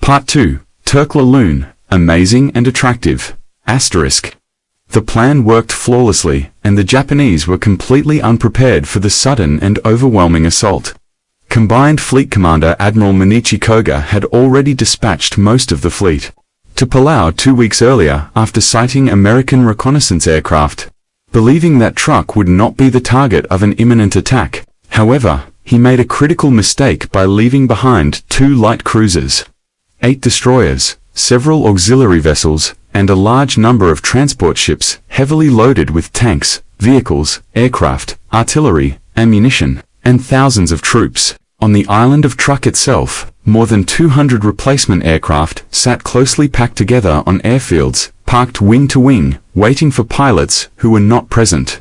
Part 2. Truk Lagoon, amazing and attractive. Asterisk. The plan worked flawlessly, and the Japanese were completely unprepared for the sudden and overwhelming assault. Combined Fleet Commander Admiral Minichi Koga had already dispatched most of the fleet to Palau 2 weeks earlier after sighting American reconnaissance aircraft, believing that Truk would not be the target of an imminent attack. However, he made a critical mistake by leaving behind 2 light cruisers, 8 destroyers, several auxiliary vessels, and a large number of transport ships heavily loaded with tanks, vehicles, aircraft, artillery, ammunition, and thousands of troops. On the island of Truk itself, more than 200 replacement aircraft sat closely packed together on airfields, parked wing to wing, waiting for pilots who were not present.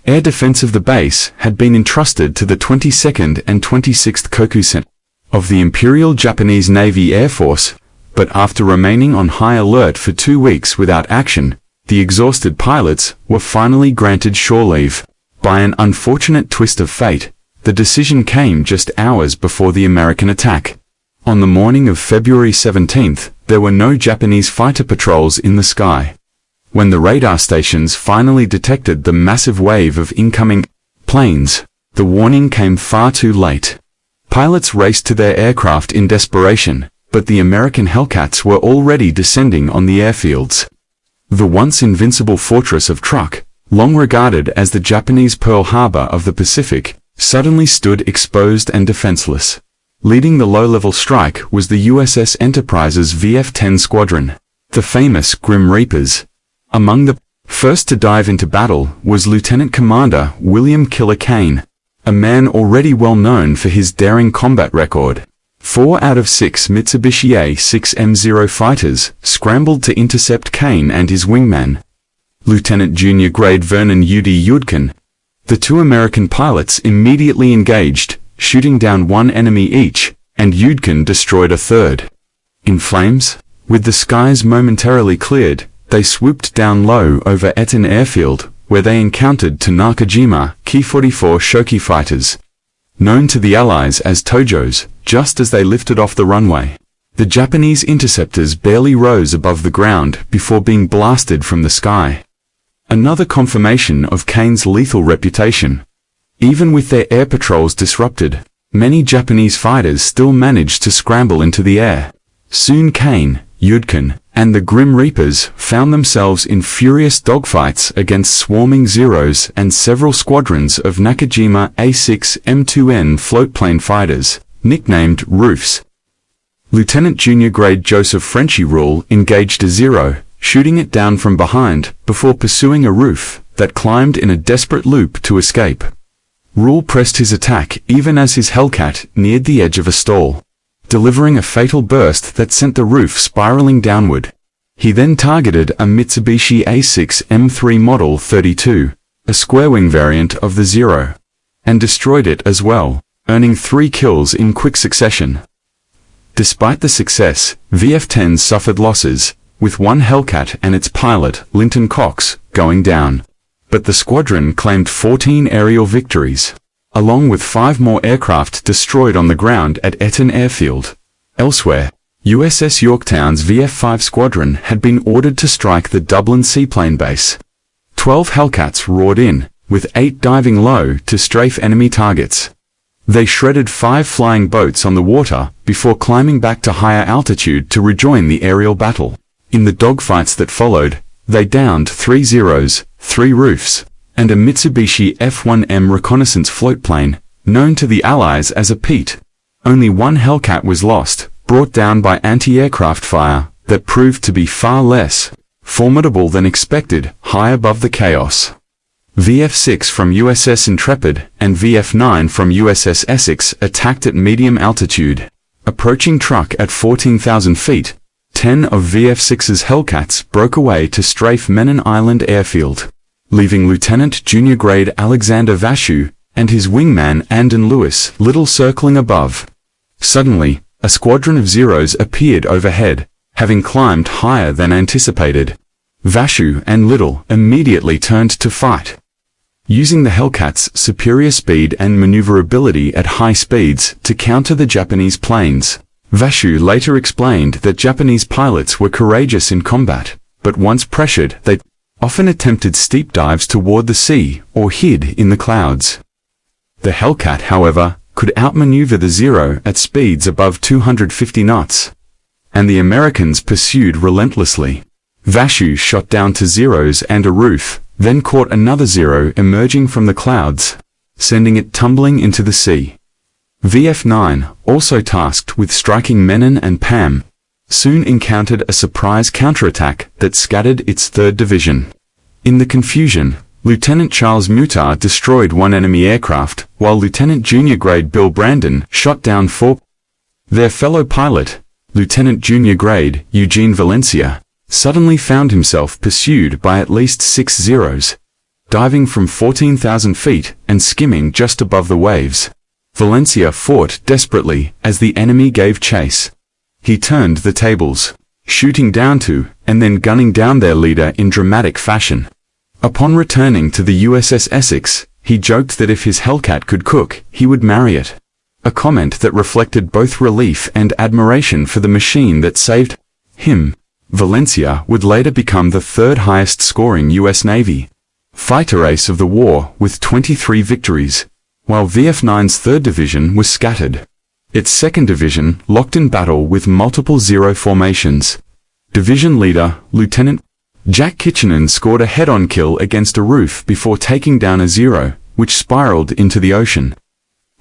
Air defense of the base had been entrusted to the 22nd and 26th Kokusen of the Imperial Japanese Navy Air Force, but after remaining on high alert for 2 weeks without action, the exhausted pilots were finally granted shore leave. By an unfortunate twist of fate, the decision came just hours before the American attack. On the morning of February 17th, there were no Japanese fighter patrols in the sky. When the radar stations finally detected the massive wave of incoming planes, the warning came far too late. Pilots raced to their aircraft in desperation, but the American Hellcats were already descending on the airfields. The once invincible fortress of Truk, long regarded as the Japanese Pearl Harbor of the Pacific, suddenly stood exposed and defenseless. Leading the low-level strike was the USS Enterprise's VF-10 squadron, the famous Grim Reapers. Among the first to dive into battle was Lieutenant Commander William Killer Kane, a man already well known for his daring combat record. 4 out of 6 Mitsubishi A6M0 fighters scrambled to intercept Kane and his wingman, Lieutenant Junior Grade Vernon U.D. Yudkin. The 2 American pilots immediately engaged, shooting down 1 enemy each, and Yudkin destroyed a third. In flames, with the skies momentarily cleared, they swooped down low over Etten Airfield, where they encountered Tanakajima Ki-44 Shoki fighters, known to the Allies as Tojos, just as they lifted off the runway. The Japanese interceptors barely rose above the ground before being blasted from the sky. Another confirmation of Kane's lethal reputation. Even with their air patrols disrupted, many Japanese fighters still managed to scramble into the air. Soon Kane, Yudkin, and the Grim Reapers found themselves in furious dogfights against swarming Zeros and several squadrons of Nakajima A6M2N floatplane fighters, nicknamed Roofs. Lieutenant Junior Grade Joseph Frenchy Rule engaged a Zero, shooting it down from behind before pursuing a Roof that climbed in a desperate loop to escape. Rule pressed his attack even as his Hellcat neared the edge of a stall, delivering a fatal burst that sent the Roof spiraling downward. He then targeted a Mitsubishi A6M3 Model 32, a square-wing variant of the Zero, and destroyed it as well, earning 3 kills in quick succession. Despite the success, VF-10 suffered losses, with 1 Hellcat and its pilot, Linton Cox, going down. But the squadron claimed 14 aerial victories, along with 5 more aircraft destroyed on the ground at Etten Airfield. Elsewhere, USS Yorktown's VF-5 squadron had been ordered to strike the Dublin seaplane base. 12 Hellcats roared in, with 8 diving low to strafe enemy targets. They shredded 5 flying boats on the water before climbing back to higher altitude to rejoin the aerial battle. In the dogfights that followed, they downed 3 Zeros, 3 Roofs, and a Mitsubishi F-1M reconnaissance floatplane, known to the Allies as a Pete. Only 1 Hellcat was lost, brought down by anti-aircraft fire that proved to be far less formidable than expected, high above the chaos. VF-6 from USS Intrepid and VF-9 from USS Essex attacked at medium altitude. Approaching Truk at 14,000 feet, 10 of VF-6's Hellcats broke away to strafe Menin Island Airfield, leaving Lieutenant Junior Grade Alexander Vashu and his wingman Andon Lewis Little circling above. Suddenly, a squadron of Zeros appeared overhead, having climbed higher than anticipated. Vashu and Little immediately turned to fight. Using the Hellcats' superior speed and maneuverability at high speeds to counter the Japanese planes, Vashu later explained that Japanese pilots were courageous in combat, but once pressured, they often attempted steep dives toward the sea or hid in the clouds. The Hellcat, however, could outmaneuver the Zero at speeds above 250 knots, and the Americans pursued relentlessly. Vashu shot down to Zeros and a roof, then caught another Zero emerging from the clouds, sending it tumbling into the sea. VF-9, also tasked with striking Menon and Pam, soon encountered a surprise counterattack that scattered its 3rd Division. In the confusion, Lieutenant Charles Mutar destroyed one enemy aircraft, while Lieutenant Junior Grade Bill Brandon shot down 4. Their fellow pilot, Lieutenant Junior Grade Eugene Valencia, suddenly found himself pursued by at least 6 Zeros, diving from 14,000 feet and skimming just above the waves. Valencia fought desperately as the enemy gave chase. He turned the tables, shooting down to, and then gunning down their leader in dramatic fashion. Upon returning to the USS Essex, he joked that if his Hellcat could cook, he would marry it. A comment that reflected both relief and admiration for the machine that saved him. Valencia would later become the 3rd highest scoring U.S. Navy fighter ace of the war with 23 victories, while VF-9's 3rd Division was scattered. Its 2nd Division locked in battle with multiple Zero formations. Division leader, Lieutenant Jack Kitchener, scored a head-on kill against a roof before taking down a Zero, which spiraled into the ocean.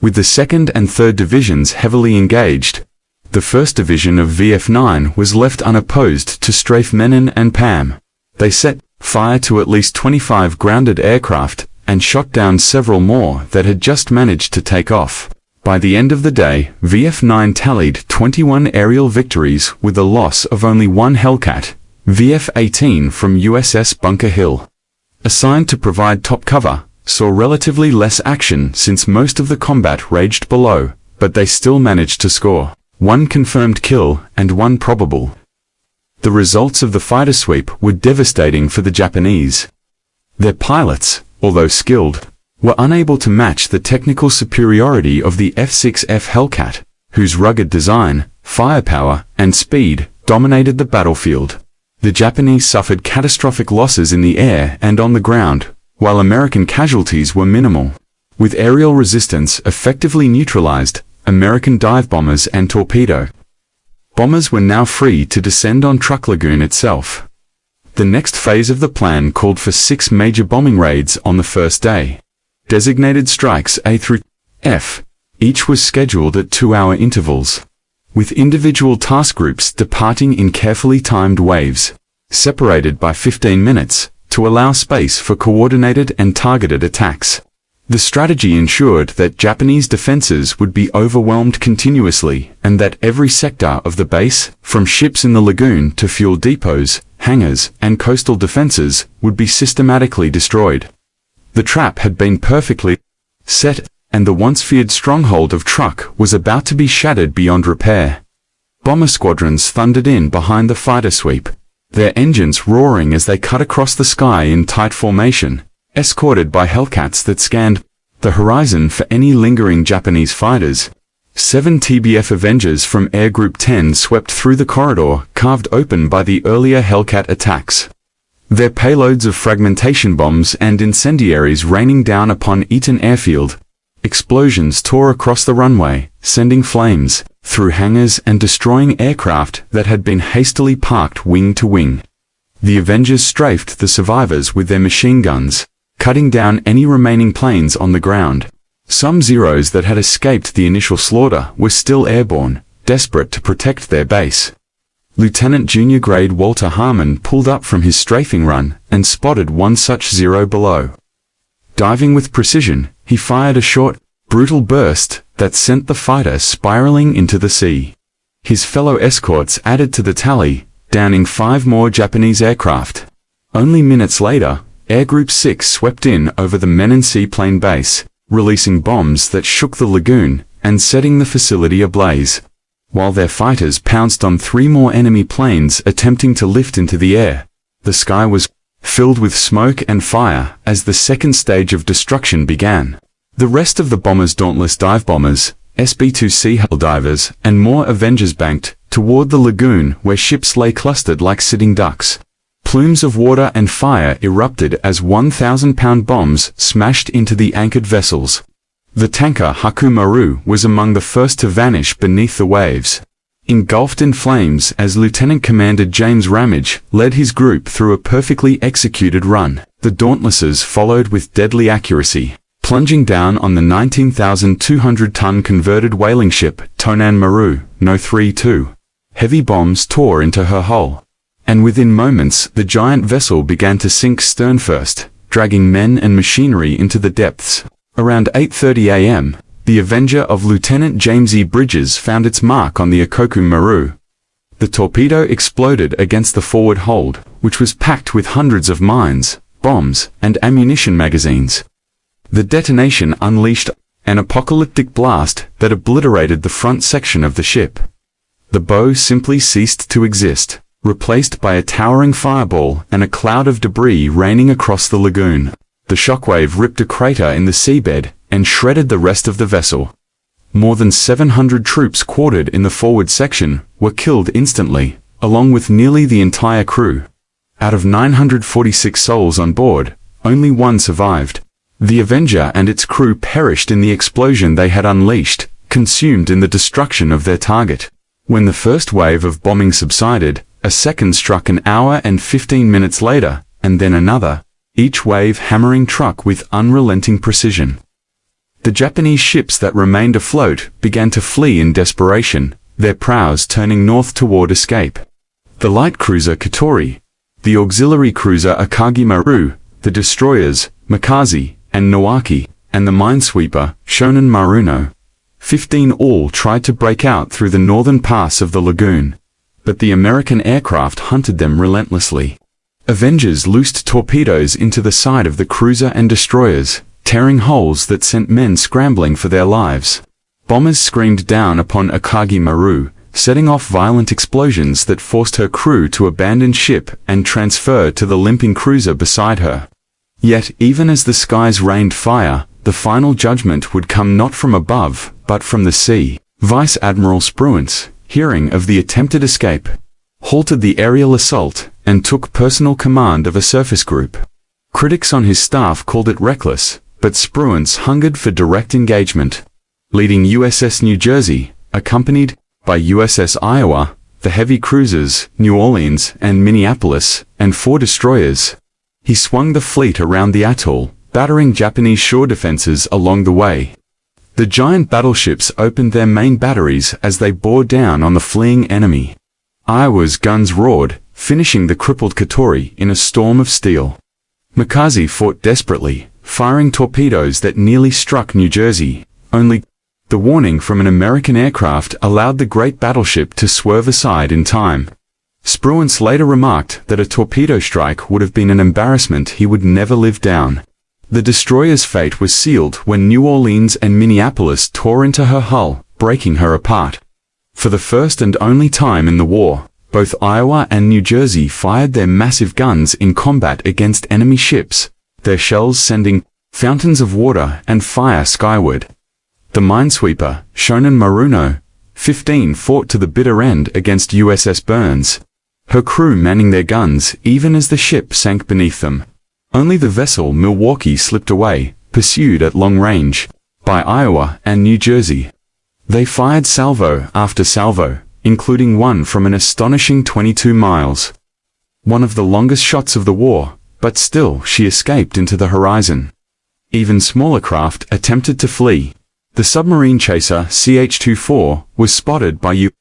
With the 2nd and 3rd Divisions heavily engaged, the 1st Division of VF-9 was left unopposed to strafe Menon and Pam. They set fire to at least 25 grounded aircraft and shot down several more that had just managed to take off. By the end of the day, VF-9 tallied 21 aerial victories with the loss of only one Hellcat, VF-18 from USS Bunker Hill. Assigned to provide top cover, saw relatively less action since most of the combat raged below, but they still managed to score 1 confirmed kill and 1 probable. The results of the fighter sweep were devastating for the Japanese. Their pilots, although skilled, were unable to match the technical superiority of the F-6F Hellcat, whose rugged design, firepower, and speed dominated the battlefield. The Japanese suffered catastrophic losses in the air and on the ground, while American casualties were minimal. With aerial resistance effectively neutralized, American dive bombers and Torpedo bombers were now free to descend on Truk Lagoon itself. The next phase of the plan called for 6 major bombing raids on the first day. Designated strikes A through F, each was scheduled at 2-hour intervals, with individual task groups departing in carefully timed waves, separated by 15 minutes, to allow space for coordinated and targeted attacks. The strategy ensured that Japanese defenses would be overwhelmed continuously and that every sector of the base, from ships in the lagoon to fuel depots, hangars, and coastal defenses, would be systematically destroyed. The trap had been perfectly set, and the once-feared stronghold of Truk was about to be shattered beyond repair. Bomber squadrons thundered in behind the fighter sweep, their engines roaring as they cut across the sky in tight formation, escorted by Hellcats that scanned the horizon for any lingering Japanese fighters. 7 TBF Avengers from Air Group 10 swept through the corridor carved open by the earlier Hellcat attacks, their payloads of fragmentation bombs and incendiaries raining down upon Eaton Airfield. Explosions tore across the runway, sending flames through hangars and destroying aircraft that had been hastily parked wing to wing. The Avengers strafed the survivors with their machine guns, cutting down any remaining planes on the ground. Some Zeros that had escaped the initial slaughter were still airborne, desperate to protect their base. Lieutenant Junior Grade Walter Harmon pulled up from his strafing run and spotted one such Zero below. Diving with precision, he fired a short, brutal burst that sent the fighter spiraling into the sea. His fellow escorts added to the tally, downing 5 more Japanese aircraft. Only minutes later, Air Group 6 swept in over the Menon seaplane base, releasing bombs that shook the lagoon and setting the facility ablaze, while their fighters pounced on 3 more enemy planes attempting to lift into the air. The sky was filled with smoke and fire as the second stage of destruction began. The rest of the bombers' dauntless dive bombers, SB-2C Helldivers, and more Avengers banked toward the lagoon where ships lay clustered like sitting ducks. Plumes of water and fire erupted as 1,000-pound bombs smashed into the anchored vessels. The tanker Hokku Maru was among the first to vanish beneath the waves, engulfed in flames as Lieutenant Commander James Ramage led his group through a perfectly executed run. The Dauntlesses followed with deadly accuracy, plunging down on the 19,200-ton converted whaling ship Tonan Maru No. 32. Heavy bombs tore into her hull, and within moments the giant vessel began to sink stern-first, dragging men and machinery into the depths. Around 8:30 a.m., the Avenger of Lieutenant James E. Bridges found its mark on the Aikoku Maru. The torpedo exploded against the forward hold, which was packed with hundreds of mines, bombs, and ammunition magazines. The detonation unleashed an apocalyptic blast that obliterated the front section of the ship. The bow simply ceased to exist, replaced by a towering fireball and a cloud of debris raining across the lagoon. The shockwave ripped a crater in the seabed and shredded the rest of the vessel. More than 700 troops quartered in the forward section were killed instantly, along with nearly the entire crew. Out of 946 souls on board, only one survived. The Avenger and its crew perished in the explosion they had unleashed, consumed in the destruction of their target. When the first wave of bombing subsided, a second struck an hour and 15 minutes later, and then another, each wave hammering Truk with unrelenting precision. The Japanese ships that remained afloat began to flee in desperation, their prows turning north toward escape. The light cruiser Katori, the auxiliary cruiser Aikoku Maru, the destroyers Makazi and Nowaki, and the minesweeper Tonan Maru 15 all tried to break out through the northern pass of the lagoon, but the American aircraft hunted them relentlessly. Avengers loosed torpedoes into the side of the cruiser and destroyers, tearing holes that sent men scrambling for their lives. Bombers screamed down upon Aikoku Maru, setting off violent explosions that forced her crew to abandon ship and transfer to the limping cruiser beside her. Yet, even as the skies rained fire, the final judgment would come not from above, but from the sea. Vice Admiral Spruance, hearing of the attempted escape, halted the aerial assault and took personal command of a surface group. Critics on his staff called it reckless, but Spruance hungered for direct engagement. Leading USS New Jersey, accompanied by USS Iowa, the heavy cruisers New Orleans and Minneapolis, and 4 destroyers, he swung the fleet around the atoll, battering Japanese shore defenses along the way. The giant battleships opened their main batteries as they bore down on the fleeing enemy. Iowa's guns roared, finishing the crippled Katori in a storm of steel. Makazi fought desperately, firing torpedoes that nearly struck New Jersey. Only the warning from an American aircraft allowed the great battleship to swerve aside in time. Spruance later remarked that a torpedo strike would have been an embarrassment he would never live down. The destroyer's fate was sealed when New Orleans and Minneapolis tore into her hull, breaking her apart. For the first and only time in the war, both Iowa and New Jersey fired their massive guns in combat against enemy ships, their shells sending fountains of water and fire skyward. The minesweeper, Tonan Maru 15 fought to the bitter end against USS Burns, her crew manning their guns even as the ship sank beneath them. Only the vessel Milwaukee slipped away, pursued at long range by Iowa and New Jersey. They fired salvo after salvo, including one from an astonishing 22 miles. One of the longest shots of the war, but still she escaped into the horizon. Even smaller craft attempted to flee. The submarine chaser CH-24 was spotted by U.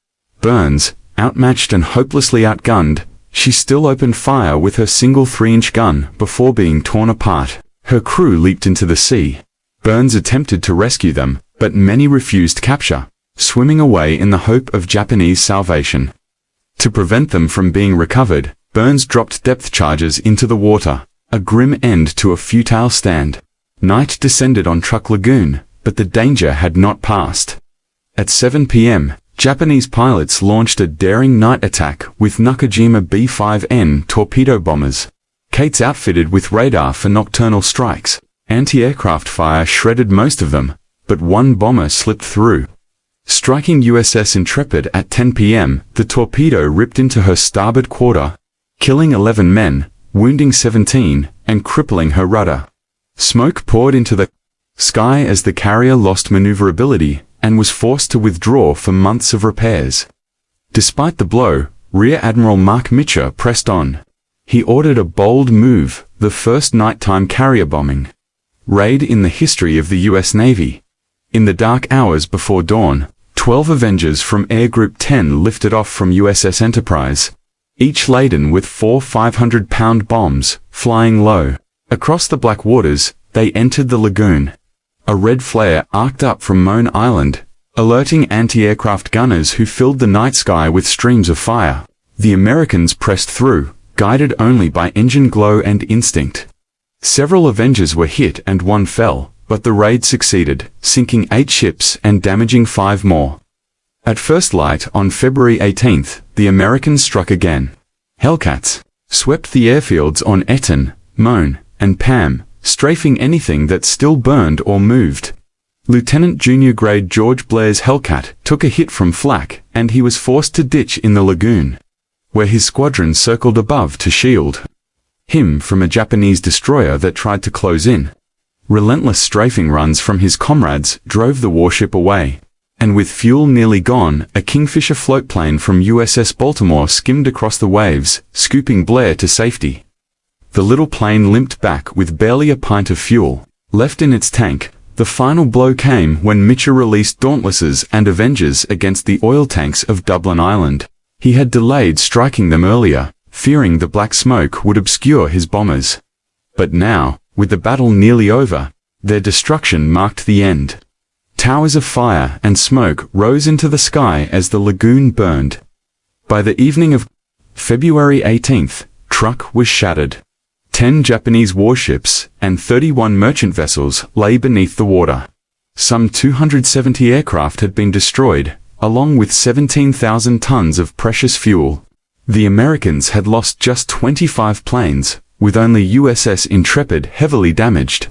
Burns, outmatched and hopelessly outgunned. She still opened fire with her single 3-inch gun before being torn apart. Her crew leaped into the sea. Burns attempted to rescue them, but many refused capture, swimming away in the hope of Japanese salvation. To prevent them from being recovered, Burns dropped depth charges into the water, a grim end to a futile stand. Night descended on Truk Lagoon, but the danger had not passed. At 7 p.m., Japanese pilots launched a daring night attack with Nakajima B-5N torpedo bombers. Kates outfitted with radar for nocturnal strikes. Anti-aircraft fire shredded most of them, but one bomber slipped through. Striking USS Intrepid at 10 p.m., the torpedo ripped into her starboard quarter, killing 11 men, wounding 17, and crippling her rudder. Smoke poured into the sky as the carrier lost maneuverability and was forced to withdraw for months of repairs. Despite the blow, Rear Admiral Mark Mitcher pressed on. He ordered a bold move, the first nighttime carrier bombing raid in the history of the U.S. Navy. In the dark hours before dawn, 12 Avengers from Air Group 10 lifted off from USS Enterprise, each laden with 4 500-pound bombs, flying low. Across the black waters, they entered the lagoon. A red flare arced up from Moan Island, alerting anti-aircraft gunners who filled the night sky with streams of fire. The Americans pressed through, guided only by engine glow and instinct. Several Avengers were hit and one fell, but the raid succeeded, sinking 8 ships and damaging 5 more. At first light on February 18th, the Americans struck again. Hellcats swept the airfields on Eton, Moan, and Pam, strafing anything that still burned or moved. Lieutenant Junior Grade George Blair's Hellcat took a hit from flak, and he was forced to ditch in the lagoon, where his squadron circled above to shield him from a Japanese destroyer that tried to close in. Relentless strafing runs from his comrades drove the warship away, and with fuel nearly gone, a Kingfisher floatplane from USS Baltimore skimmed across the waves, scooping Blair to safety. The little plane limped back with barely a pint of fuel left in its tank. The final blow came when Mitcher released Dauntlesses and Avengers against the oil tanks of Dublin Island. He had delayed striking them earlier, fearing the black smoke would obscure his bombers. But now, with the battle nearly over, their destruction marked the end. Towers of fire and smoke rose into the sky as the lagoon burned. By the evening of February 18th, Truk was shattered. 10 Japanese warships and 31 merchant vessels lay beneath the water. Some 270 aircraft had been destroyed, along with 17,000 tons of precious fuel. The Americans had lost just 25 planes, with only USS Intrepid heavily damaged.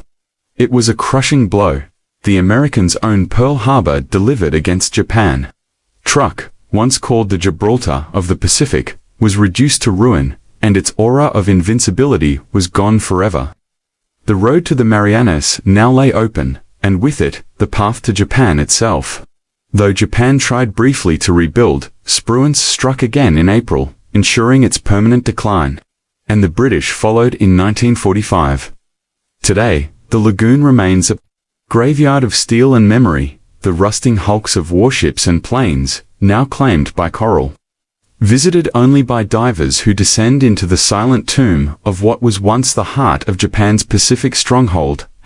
It was a crushing blow. The Americans' own Pearl Harbor delivered against Japan. Truk, once called the Gibraltar of the Pacific, was reduced to ruin, and its aura of invincibility was gone forever. The road to the Marianas now lay open, and with it, the path to Japan itself. Though Japan tried briefly to rebuild, Spruance struck again in April, ensuring its permanent decline, and the British followed in 1945. Today, the lagoon remains a graveyard of steel and memory, the rusting hulks of warships and planes, now claimed by coral. Visited only by divers who descend into the silent tomb of what was once the heart of Japan's Pacific stronghold, *.